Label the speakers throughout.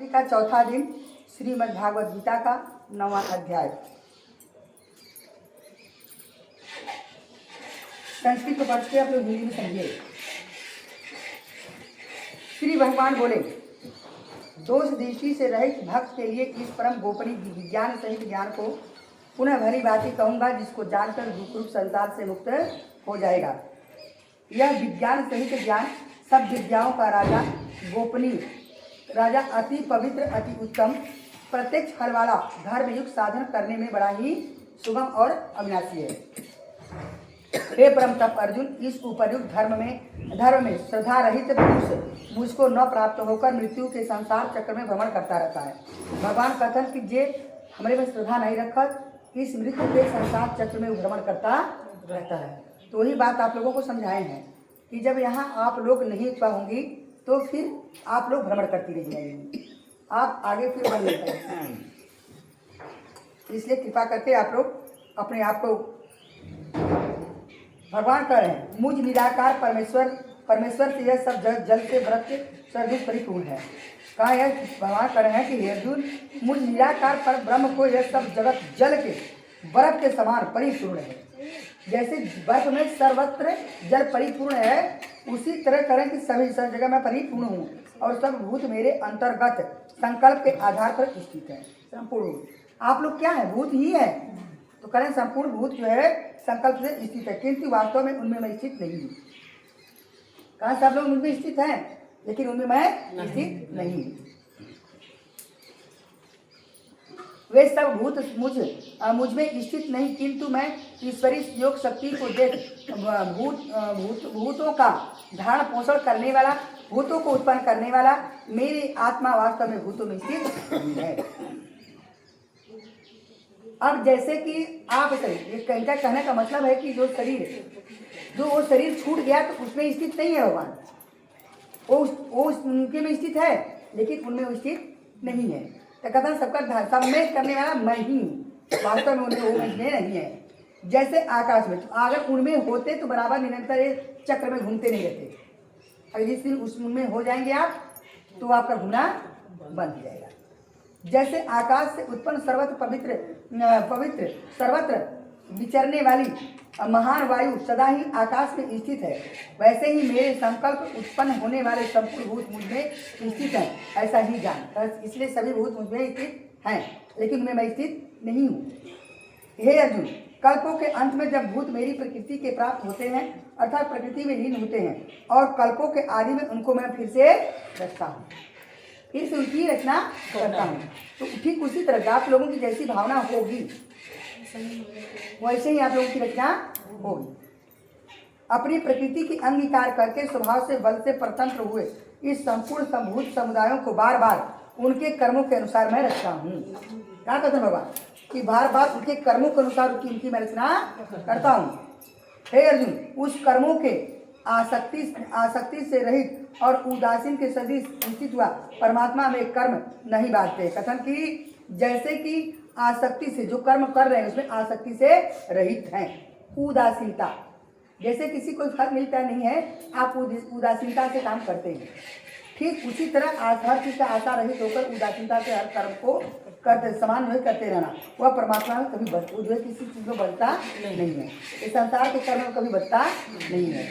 Speaker 1: का चौथा दिन श्रीमद् भागवत गीता का 9वां अध्याय। संस्कृत को पढ़ के आप लोग हिंदी में समझिए। श्री भगवान बोले, दोष दृष्टि से रहित भक्त के लिए इस परम गोपनीय विज्ञान सहित ज्ञान को पुनः भली बातें कहूँगा, जिसको जानकर दुख रूप संसार से मुक्त हो जाएगा। यह विज्ञान सहित ज्ञान सब विद्याओं का राजा, गोपनीय राजा, अति पवित्र, अति उत्तम, प्रत्यक्ष फल वाला, धर्मयुक्त साधन करने में बड़ा ही सुगम और अविनाशी है। हे परम तप अर्जुन, इस उपर्युक्त धर्म में श्रद्धा रहित पुरुष मुझको न प्राप्त होकर मृत्यु के संसार चक्र में भ्रमण करता रहता है। भगवान कथन कि जे हमारे में श्रद्धा नहीं रखत, इस मृत्यु के संसार चक्र में भ्रमण करता रहता है। तो वही बात आप लोगों को समझाए हैं कि जब यहाँ आप लोग नहीं होंगी तो फिर आप लोग भ्रमण करती रह जाएंगी, आप आगे फिर बढ़ नहीं पाएंगे। इसलिए कृपा करके आप लोग अपने आप को, भगवान कह रहे हैं, मुझ निराकार परमेश्वर से यह सब जल से व्रत सर्वदूत परिपूर्ण है। कहा यह भगवान कह रहे हैं कि हे अर्जुन, मुझ निराकार पर ब्रह्म को यह सब जगत जल के बर्फ के समान परिपूर्ण है। जैसे बर्फ में सर्वत्र जल परिपूर्ण है, उसी तरह करें कि सभी सब जगह मैं परिपूर्ण हूँ और सब भूत मेरे अंतर्गत संकल्प के आधार पर स्थित है। संपूर्ण आप लोग क्या है? भूत ही है। तो करें संपूर्ण भूत जो है संकल्प से स्थित है, किंतु वास्तव में उनमें मैं स्थित नहीं हूँ। कहाँ सब लोग उनमें स्थित हैं, लेकिन उनमें मैं स्थित नहीं हूँ। वे सब भूत मुझ में स्थित नहीं, किंतु मैं ईश्वरीय योग शक्ति को देख भूतों का धारण पोषण करने वाला, भूतों को उत्पन्न करने वाला मेरी आत्मा वास्तव में भूतों में स्थित है। अब जैसे कि आप इनका कहने का मतलब है कि जो वो शरीर छूट गया तो उसमें स्थित नहीं है भगवान, वो उनके में स्थित है, लेकिन उनमें स्थित नहीं है। तो कथन सबका सब में करने वाला मैं ही हूँ, वास्तव में उनमें वो में नहीं है। जैसे आकाश में, तो अगर उनमें होते तो बराबर निरंतर चक्र में घूमते नहीं रहते। अगर जिस दिन उसमें हो जाएंगे आप, तो आपका घूमना बंद हो जाएगा। जैसे आकाश से उत्पन्न पवित्र सर्वत्र विचरने वाली महान वायु सदा ही आकाश में स्थित है, वैसे ही मेरे संकल्प उत्पन्न होने वाले संपूर्ण भूत मुझ में स्थित हैं, ऐसा ही जान। इसलिए सभी भूत मुझ में स्थित हैं, लेकिन मैं स्थित नहीं हूँ। हे अर्जुन, कल्पों के अंत में जब भूत मेरी प्रकृति के प्राप्त होते हैं, अर्थात प्रकृति में लीन होते हैं, और कल्पों के आदि में उनको मैं फिर से रचता हूँ, फिर से उनकी रचना करता हूँ। तो ठीक उसी तरह आप लोगों की जैसी भावना होगी वैसे ही आप लोगों की रचना होगी। अपनी प्रकृति की अंगीकार करके स्वभाव से बल से परतंत्र हुए इस संपूर्ण संभूत समुदायों को बार बार उनके कर्मों के अनुसार मैं रचता हूँ। क्या कहते हैं भगवान कि बार बार उनके कर्मों के अनुसार उनकी मैं रचना करता हूँ। हे अर्जुन, उस कर्मों के आसक्ति से रहित और उदासीन के सदृश स्थित हुआ परमात्मा में कर्म नहीं बांधते। कथन की जैसे कि आसक्ति से जो कर्म कर रहे हैं उसमें आसक्ति से रहित हैं, उदासीनता, जैसे किसी को फल मिलता नहीं है, आप उदासीनता से काम करते हैं, ठीक उसी तरह हर चीज का आशा रहित होकर उदासीनता से हर कर्म को करते समान जो है करते रहना। वह परमात्मा में कभी जो है किसी चीज में बढ़ता नहीं है, इस संसार के कर्म में कभी बढ़ता नहीं है।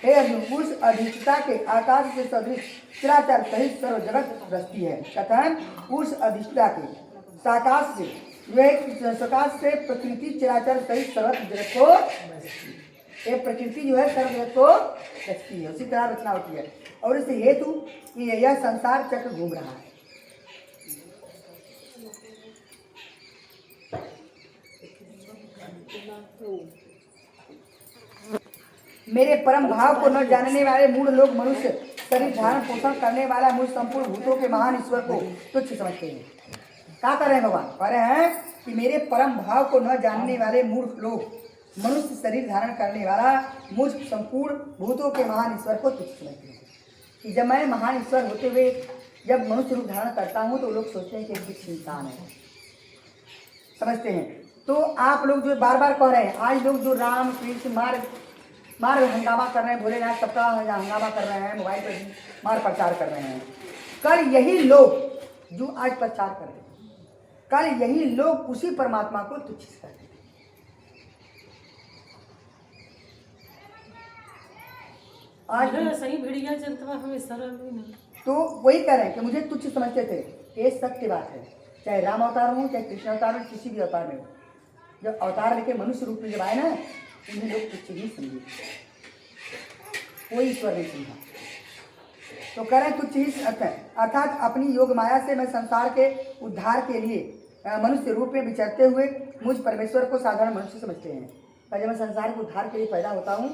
Speaker 1: हे अर्जुन, उस अधिष्ठता के आकाश के सदृश चराचर सहित सर्व जगत दृष्टि है। कथन उस अधिष्ठता के साकाश से जो है सकाश से प्रकृति चराचर सहित सर्व जगत को, ये प्रकृति जो है सर्व जगत को रचती है, उसी तरह रचना होती है। और इस हेतु कि यह संसार चक्र घूम रहा है। मेरे परम भाव को न जानने वाले मूढ़ लोग मनुष्य शरीर धारण पोषण करने वाला मुझ संपूर्ण भूतों के महान ईश्वर को तुच्छ समझते हैं। क्या कर रहे हैं भगवान? कह रहे हैं कि मेरे परम भाव को न जानने वाले मूर्ख लोग मनुष्य शरीर धारण करने वाला मुझ संपूर्ण भूतों के महान ईश्वर को तुच्छ समझते हैं। कि जब मैं महान ईश्वर होते हुए जब मनुष्य रूप धारण करता हूँ तो लोग सोचते हैं कि कुछ इंसान है, समझते हैं। तो आप लोग जो बार बार कह रहे हैं, आज लोग जो राम कृष्ण मार हंगामा कर रहे हैं, भोलेनाथ सबका हंगामा कर रहे हैं, मोबाइल पर मार प्रचार कर रहे हैं, कल यही लोग जो आज प्रचार कर रहे हैं, कल यही लोग उसी परमात्मा को तुच्छ करते थे। आज
Speaker 2: सही भिड़िया जनता हमें सरल हुई ना।
Speaker 1: तो वही कह रहे हैं कि मुझे तुच्छ समझते थे। ये सत्य बात है, चाहे राम अवतार हो, चाहे कृष्ण अवतार हो, किसी भी अवतार में हो, जब अवतार लेके मनुष्य रूप में जब आए ना, उन्हें लोग तुच्छ ही समझे, कोई ईश्वर नहीं समझा। तो कह रहे हैं तुच्छ ही अर्थात अपनी योग माया से मैं संसार के उद्धार के लिए मनुष्य रूप में विचरते हुए मुझ परमेश्वर को साधारण मनुष्य समझते हैं। पर जब मैं संसार के उद्धार के लिए पैदा होता हूँ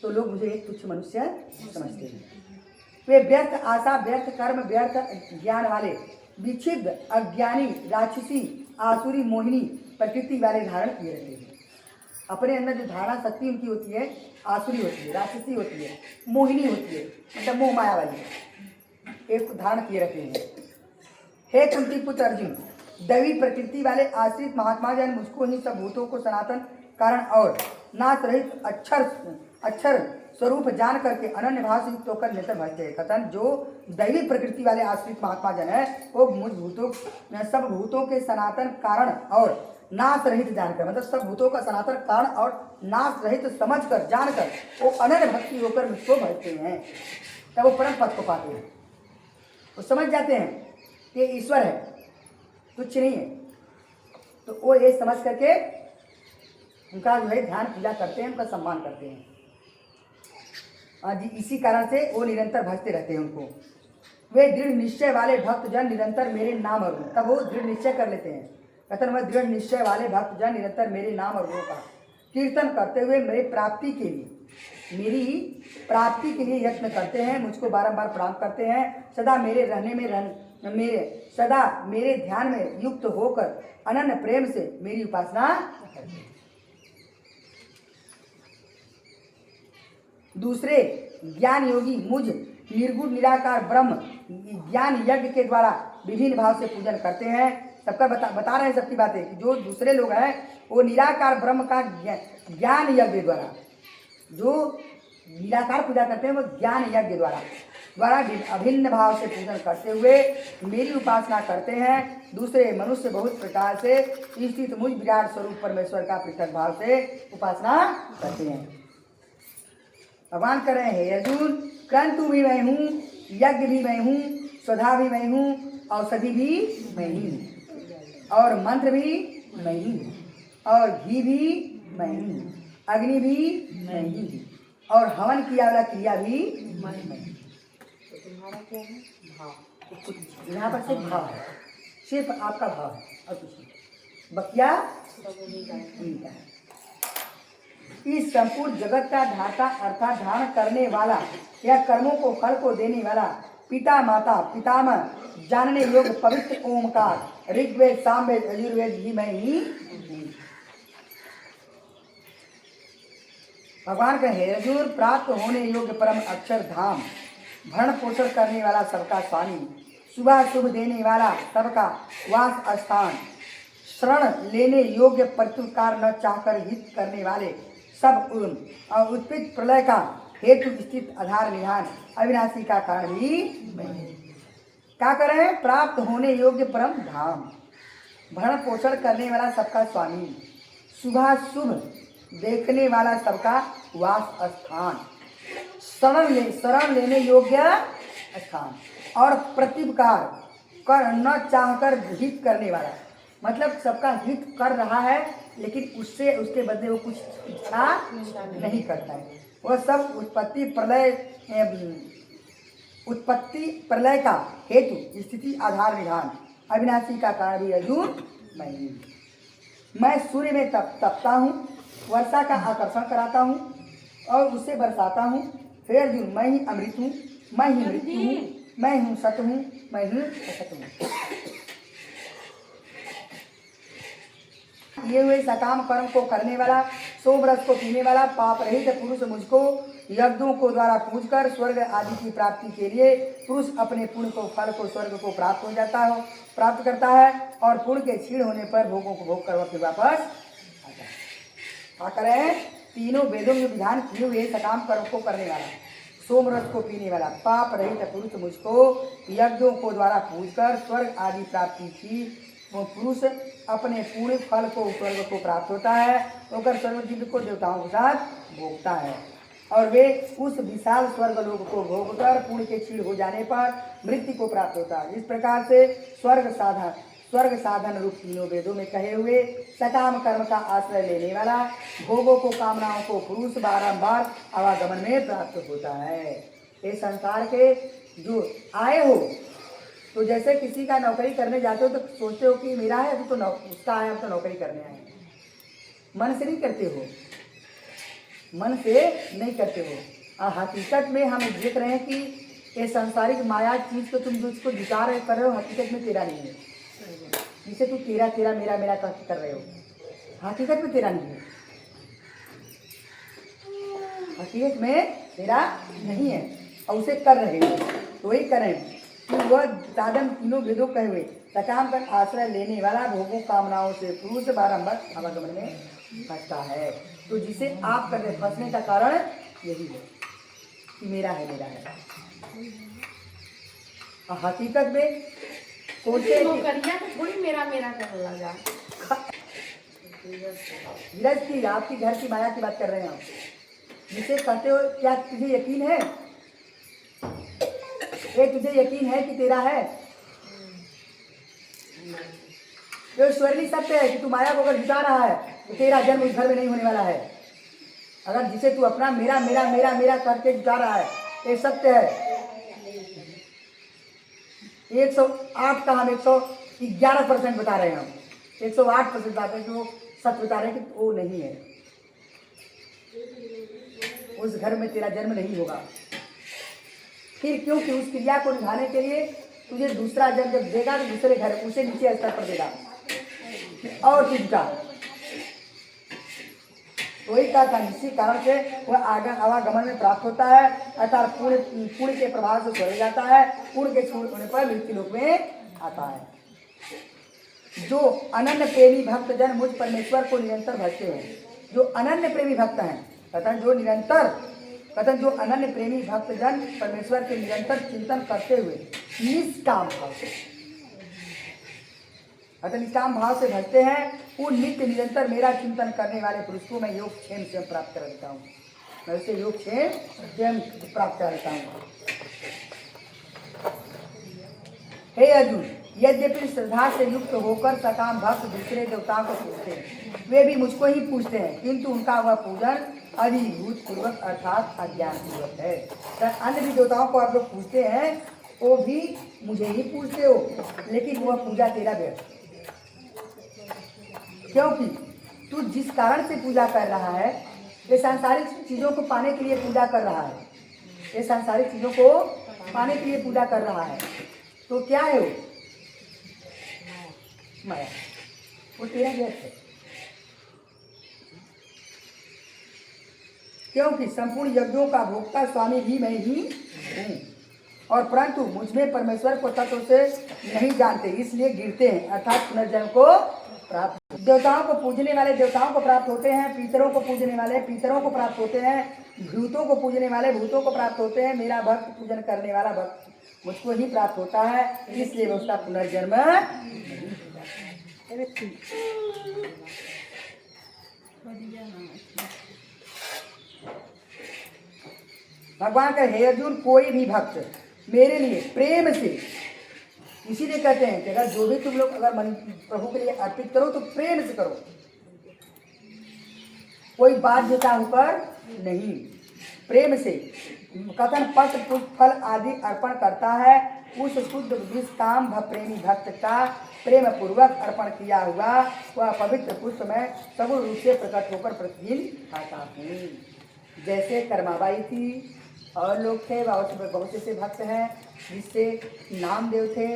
Speaker 1: तो लोग मुझे एक तुच्छ मनुष्य समझते हैं। वे व्यर्थ आशा, व्यर्थ कर्म, व्यर्थ ज्ञान वाले विक्षिप्त अज्ञानी राक्षसी आसुरी मोहिनी प्रकृति वाले धारण किए रहते हैं। अपने अंदर जो धारणा शक्ति उनकी होती है आसुरी होती है, राक्षसी होती है, मोहिनी होती है, मतलब मोह माया वाली एक धारण किए रहते हैं। हे कुंती पुत्र अर्जुन, दैवी प्रकृति वाले आश्रित महात्मा जन मुझको ही सब भूतों को सनातन कारण और नाश रहित अक्षर स्वरूप जान करके अनन्य भाव से युक्त होकर निरंतर भजते हैं। कथन जो दैवी प्रकृति वाले आश्रित महात्मा जन है वो मुझ भूतों सब भूतों के सनातन कारण और नाश रहित जानकर, मतलब सब भूतों का सनातन कारण और नाश रहित समझकर जानकर वो अनन्य भक्ति होकर मुझको भजते हैं, तब वो परम पद को पाते हैं। वो समझ जाते हैं कि ईश्वर है, तुच्छ नहीं है, तो वो ये समझ करके उनका जो है ध्यान पूजा करते हैं, उनका सम्मान करते हैं। जी इसी कारण से वो निरंतर भजते रहते हैं उनको। वे दृढ़ निश्चय वाले भक्तजन निरंतर मेरे नाम और गुण, तब वो दृढ़ निश्चय कर लेते हैं। कथन वह दृढ़ निश्चय वाले भक्तजन निरंतर मेरे नाम और गुणों का कीर्तन करते हुए मेरी प्राप्ति के लिए यत्न करते हैं, मुझको बारंबार प्रणाम करते हैं, सदा मेरे रहने में सदा मेरे ध्यान में युक्त होकर अनन्य प्रेम से मेरी उपासना करते हैं। दूसरे ज्ञान योगी मुझ निर्गुण निराकार ब्रह्म ज्ञान यज्ञ के द्वारा विभिन्न भाव से पूजन करते हैं। सबका बता रहे हैं सबकी बातें कि जो दूसरे लोग हैं वो निराकार ब्रह्म का ज्ञान यज्ञ द्वारा, जो निराकार पूजा करते हैं वो ज्ञान यज्ञ द्वारा अभिन्न भाव से पूजन करते हुए मेरी उपासना करते हैं। दूसरे मनुष्य बहुत प्रकार से स्थित मुझ विराट स्वरूप परमेश्वर का पृथक भाव से उपासना करते हैं। भगवान कर रहे हैं, अर्जुन क्रंतु भी मैं हूँ, यज्ञ भी मैं हूँ, स्वधा भी मैं हूँ, औषधि भी मैं ही हूँ, और मंत्र भी मैं ही हूँ, और घी भी मैं ही हूँ, अग्नि भी मैं ही हूँ, और हवन किया वाला क्रिया भी मैं ही हूँ। तुम्हारा क्या है? भाव। यहाँ पर सिर्फ भाव है, सिर्फ आपका भाव है और कुछ नहीं, बकिया उनका है। इस संपूर्ण जगत का धाता अर्थात धारण करने वाला या कर्मों को फल को देने वाला पिता माता पितामह जानने योग्य पवित्र ओमकार ऋग्वेद सामवेद यजुर्वेद भी मैं ही हूँ। भगवान कहे अर्जुन प्राप्त होने योग्य परम अक्षर धाम, भरण पोषण करने वाला सबका स्वामी, सुबह शुभ देने वाला सबका वास स्थान, शरण लेने योग्य प्रत्युत्कार न चाहकर हित करने वाले सब उत्पित प्रलय का हेतु स्थित आधार निधान अविनाशी का कारण भी क्या करें? प्राप्त होने योग्य परम धाम, भरण पोषण करने वाला सबका स्वामी, सुबह शुभ देखने वाला सबका वास स्थान, शरण लेने योग्य स्थान, और प्रतिपकार कर न चाहकर हित करने वाला, मतलब सबका हित कर रहा है लेकिन उससे उसके बदले वो कुछ इच्छा नहीं करता है। वह सब उत्पत्ति प्रलय का हेतु स्थिति आधार विधान अविनाशी का कारण भी अर्जुन मैं सूर्य में तपता हूँ, वर्षा का आकर्षण कराता हूँ और उससे बरसाता हूँ। फिर अर्जुन मैं ही अमृत हूँ, मैं ही मृत्यु हूँ, मैं हूँ सत्य हूँ, मैं ही असत हूँ। ये हुए सकाम कर्म को करने वाला, सोम रस को पीने वाला, पाप रहित पुरुष मुझको यज्ञों को द्वारा पूजकर स्वर्ग आदि की प्राप्ति के लिए पुरुष अपने पुण्य को फल को स्वर्ग को प्राप्त करता है और पुण्य के क्षीण होने पर भोगों को भोग कर फिर वापस आता है। क्या करें? तीनों वेदों में विधान किए हुए सकाम कर्म को करने वाला, सोमरस को पीने वाला पाप रहित पुरुष मुझको यज्ञों को द्वारा पूजकर स्वर्ग आदि प्राप्ति की, वो पुरुष अपने पूर्ण फल को स्वर्ग को प्राप्त होता है, होकर स्वर्ग जीव को देवताओं के साथ भोगता है, और वे उस विशाल स्वर्ग लोक को भोगकर पुण्य के क्षीण हो जाने पर मृत्यु को प्राप्त होता है। इस प्रकार से स्वर्ग साधन रूप तीनों वेदों में कहे हुए सकाम कर्म का आश्रय लेने वाला भोगों को कामनाओं को पुरुष बारंबार आवागमन में प्राप्त होता है। ये संसार के जो आए हो, तो जैसे किसी का नौकरी करने जाते हो तो सोचते हो कि मेरा है तो उसका आया तो नौकरी करने आए, मन से नहीं करते हो, मन से नहीं करते हो। हकीकत में हम देख रहे हैं कि ये सांसारिक माया चीज को तुम जिसको जुटा रहे कर रहे हो, हकीकत में तेरा नहीं है। जिसे तू तेरा तेरा मेरा मेरा कर रहे हो, हकीकत में तेरा नहीं है, हकीकत में तेरा नहीं है, और उसे कर रहे हो। तो वही करें कि वह साधन तीनों वेदों कहे हुए सकाम कर आश्रय लेने वाला भोगों कामनाओं से पुरुष बारंबार आवागमन में फंसता है। तो जिसे आप कर रहे फंसने का कारण यही है कि मेरा है मेरा है। हकीकत में सोचे
Speaker 3: थोड़ी मेरा मेरा करने लगा।
Speaker 1: धीरज की आपकी घर की माया की बात कर रहे हैं हम, जिसे कहते हो क्या तुझे यकीन है, ये तुझे यकीन है कि तेरा है? जो ईश्वरीय सत्य है कि तू माया को अगर जुटा रहा है तो तेरा जन्म उस घर में नहीं होने वाला है। अगर जिसे तू अपना मेरा मेरा मेरा मेरा करके जुटा रहा है, ये सत्य है। 108 का हम 111% बता रहे हैं, हम 108% बात है जो सच बता रहे हैं कि वो नहीं है, उस घर में तेरा जन्म नहीं होगा। फिर क्योंकि उस क्रिया को निभाने के लिए तुझे दूसरा जन्म जब देगा तो दूसरे घर उसे नीचे स्तर पर देगा और तुझका वही कहा था। इसी कारण से वह आवागमन में प्राप्त होता है, अर्थात पुण्य के प्रभाव से छोड़ जाता है, पुण्य के छोड़ होने पर मृत्यु लोक में आता है। जो अनन्य प्रेमी भक्त जन मुझ परमेश्वर को निरंतर भजते हैं, जो अनन्य प्रेमी भक्त हैं, कथन जो अनन्य प्रेमी भक्त जन परमेश्वर के निरंतर चिंतन करते हुए निष्काम भाव से निष्काम भाव से भजते हैं, वो नित्य निरंतर मेरा चिंतन करने वाले पुरुष को मैं योग क्षेम स्वयं प्राप्त कर लेता हूँ, मैं उसे योग क्षेम स्वयं प्राप्त कर लेता हूँ। हे अर्जुन, यद्यपि श्रद्धा से युक्त होकर सकाम भक्त दूसरे देवताओं को पूजते हैं, वे भी मुझको ही पूजते हैं, किंतु उनका वह पूजन अधिभूत पूर्वक अर्थात अज्ञान पूर्वक है। तो अन्य भी देवताओं को आप लोग पूजते हैं, वो भी मुझे ही पूजते हो, लेकिन वह पूजा तेरा व्यर्थ, क्योंकि तू जिस कारण से पूजा कर रहा है, ये सांसारिक चीजों को पाने के लिए पूजा कर रहा है, ये सांसारिक चीजों को पाने के लिए पूजा कर रहा है, तो क्या है वो माया, वो तेरा व्यर्थ है। क्योंकि संपूर्ण यज्ञों का भोक्ता स्वामी भी मैं ही हूँ, और परंतु मुझमें परमेश्वर को तत्व से नहीं जानते, इसलिए गिरते हैं, अर्थात पुनर्जन्म को प्राप्त। देवताओं को पूजने वाले देवताओं को प्राप्त होते हैं, पितरों को पूजने वाले पितरों को प्राप्त होते हैं, भूतों को पूजने वाले भूतों को प्राप्त होते हैं। मेरा भक्त पूजन करने वाला भक्त मुझको ही प्राप्त होता है, इसलिए उसका पुनर्जन्म भगवान का हे अर्जुन, कोई भी भक्त मेरे लिए प्रेम से, इसीलिए कहते हैं कि अगर जो भी तुम लोग अगर मन प्रभु के लिए अर्पित करो तो प्रेम से करो, कोई बाध्यता होकर नहीं, प्रेम से कथन पत्र पुष्प फल आदि अर्पण करता है, उस शुद्ध निष्काम प्रेमी भक्त का प्रेम पूर्वक अर्पण किया हुआ वह पवित्र पुष्प में सगुण रूप से प्रकट होकर प्रतिदिन खाता हूँ। जैसे कर्माबाई थी और लोग थे, बहुत ऐसे भक्त हैं जिससे नामदेव थे,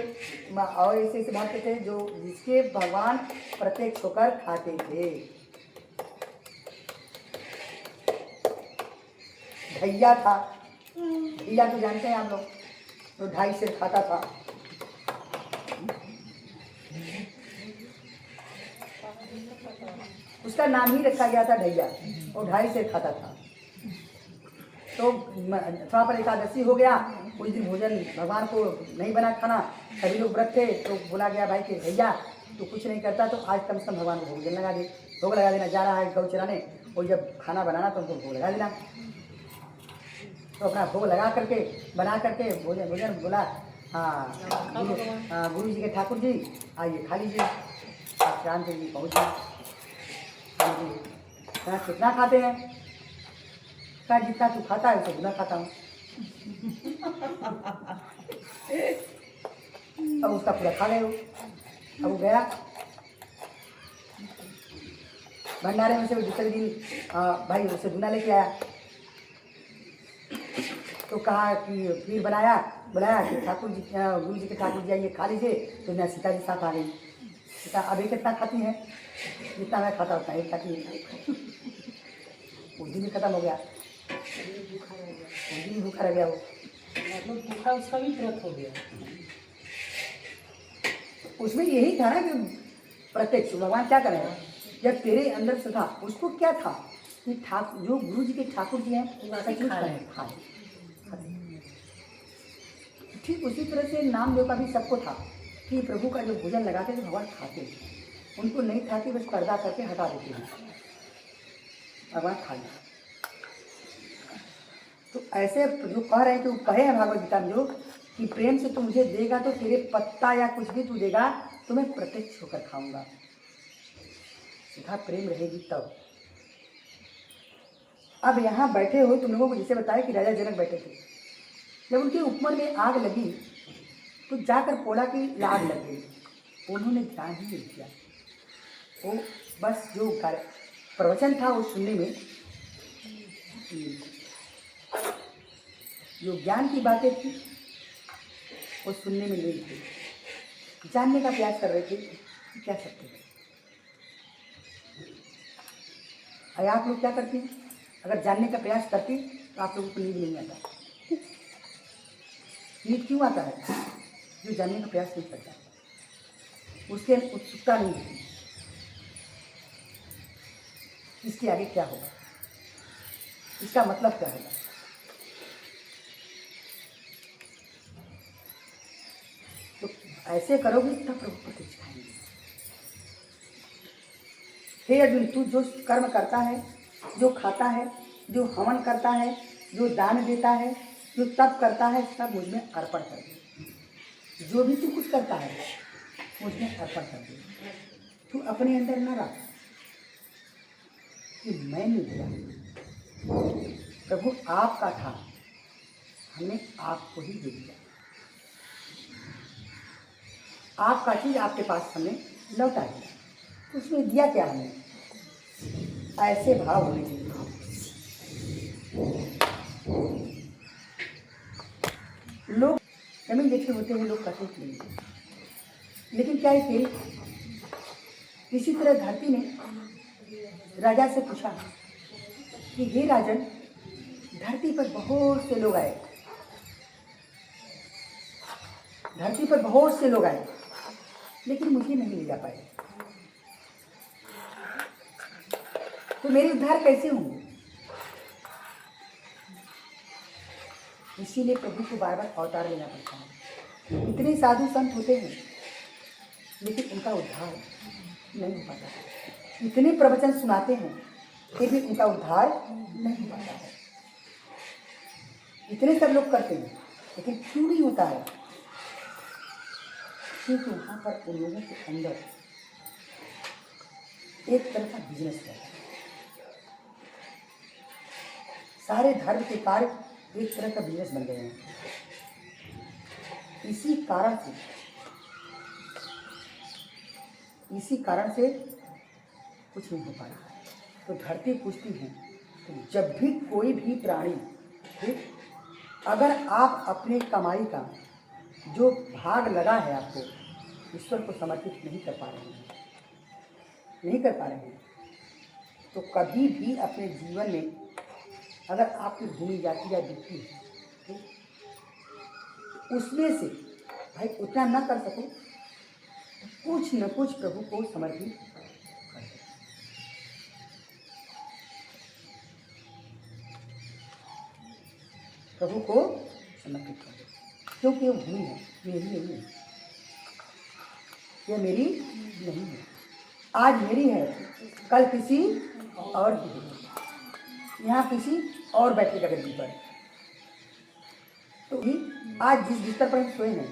Speaker 1: और ऐसे भक्त थे जो जिसके भगवान प्रत्यक्ष होकर खाते थे। भैया था, भैया तो जानते हैं हम लोग, तो 2.5 सेर खाता था। उसका नाम ही रखा गया था ढैया, और 2.5 सेर खाता था। तो थोड़ा पर एकादशी हो गया, कुछ दिन भोजन भगवान को नहीं बना खाना, सभी लोग व्रत थे, तो बोला गया भाई कि भैया तो कुछ नहीं करता तो आज कम से कम भगवान को भोजन लगा दे, भोग लगा देना। जा रहा है गौ चराने, और जब खाना बनाना तो उनको भोग लगा देना। तो अपना भोग लगा करके बना करके भोजन भोजन बोला, हाँ गुरु जी के ठाकुर जी आइए खा लीजिए। रामचंद्र जी पहुँच गए। हाँ जी, कहा कितना खाते हैं? कहा जितना तू खाता है उससे गुना खाता हूँ। अब उसका पूरा खा गए हो। अब वो गया भंडारे में से, दूसरे दिन भाई उसे दूना लेके आया, तो कहा कि फिर बुलाया कि ठाकुर जी गुरु जी के ठाकुर जी आइए खा लीजिए। तो मैं सीता जी साथ आ गई। सीता अब एक कितना खाती हैं? जितना मैं खाता उतना एक खाती है। उस दिन भी खत्म हो गया, उस दिन भी भूखा रह गया वो।
Speaker 2: मतलब भूखा उसका भी व्रत हो गया।
Speaker 1: उसमें यही था ना कि प्रत्यक्ष भगवान क्या करेगा, जब तेरे अंदर से था, उसको क्या था कि ठाकुर जो गुरु जी के ठाकुर जी हैं सचमुच खाए। ठीक उसी तरह से नामदेव का भी सबको था कि प्रभु का जो भोजन लगाते थे भगवान खाते हैं, उनको नहीं था कि बस पर्दा करके हटा देते हैं, भगवान खा लिया। तो ऐसे जो कह रहे हैं कि वो कहे हैं भागवत गीता में जो कि प्रेम से तू मुझे देगा तो तेरे पत्ता या कुछ भी तू देगा तो मैं प्रत्यक्ष होकर खाऊंगा। सीधा प्रेम रहेगी तब। अब यहाँ बैठे हो तुम लोगों को जैसे बताया कि राजा जनक बैठे थे, जब उनके ऊपर में आग लगी तो जाकर बोला कि आग लग गई, उन्होंने ध्यान ही नहीं किया। वो बस जो प्रवचन था वो सुनने में, जो ज्ञान की बातें थी वो सुनने में नहीं थी, जानने का प्रयास कर रहे थे कि क्या सत्य है। और आप लोग क्या करते हैं? अगर जानने का प्रयास करते तो आप लोगों को नींद नहीं आता। नींद क्यों आता है? जो जानने का प्रयास नहीं करता, उसके उत्सुकता नहीं होती इसके आगे क्या होगा, इसका मतलब क्या होगा। तो ऐसे करोगे तब प्रभु प्रत्यक्ष खाएंगे। हे अर्जुन, तू जो कर्म करता है, जो खाता है, जो हवन करता है, जो दान देता है, जो तप करता है, सब मुझ में अर्पण कर दे। जो भी तू कुछ करता है मुझ में अर्पण कर दे। तू अपने अंदर न रख कि मैंने दिया, प्रभु आपका था, हमने आपको ही दे दिया। आपका चीज आपके पास हमने लौटा दिया, तो उसमें दिया क्या हमने? ऐसे भाव होने चाहिए। लोग जमीन देखे होते हैं, लोग कठोर नहीं, लेकिन क्या है कि इसी तरह धरती ने राजा से पूछा कि हे राजन, धरती पर बहुत से लोग आए, धरती पर बहुत से लोग आए, लेकिन मुझे नहीं ले जा पाए, तो मेरे उद्धार कैसे होंगे? इसीलिए प्रभु को बार बार अवतार लेना पड़ता है। इतने साधु संत होते हैं लेकिन उनका उद्धार नहीं हो पाता। इतने प्रवचन सुनाते हैं फिर भी उनका उद्धार नहीं हो पाता है। इतने सब लोग करते हैं लेकिन क्यों नहीं होता है? क्योंकि वहाँ पर उन लोगों के अंदर एक तरह का बिजनेस है। सारे धर्म के कार्य एक तरह का बिजनेस बन गए हैं। इसी कारण से कुछ नहीं हो पा रहा। तो धरती पूछती है, तो जब भी कोई भी प्राणी, ठीक, अगर आप अपने कमाई का जो भाग लगा है आपको ईश्वर को समर्पित नहीं कर पा रहे हैं, तो कभी भी अपने जीवन में अगर आपकी भूमि जाती या बिकती है, ठीक, उसमें से भाई उतना न कर सको तो कुछ न कुछ प्रभु को समर्पित कर दो। प्रभु को समर्पित कर दो, क्योंकि वो भूमि है मेरी नहीं है, ये मेरी नहीं है, आज मेरी है, कल किसी और की होगी, यहाँ किसी और बैठेगा गद्दी पर। तो भी आज जिस बिस्तर पर हम सोए हैं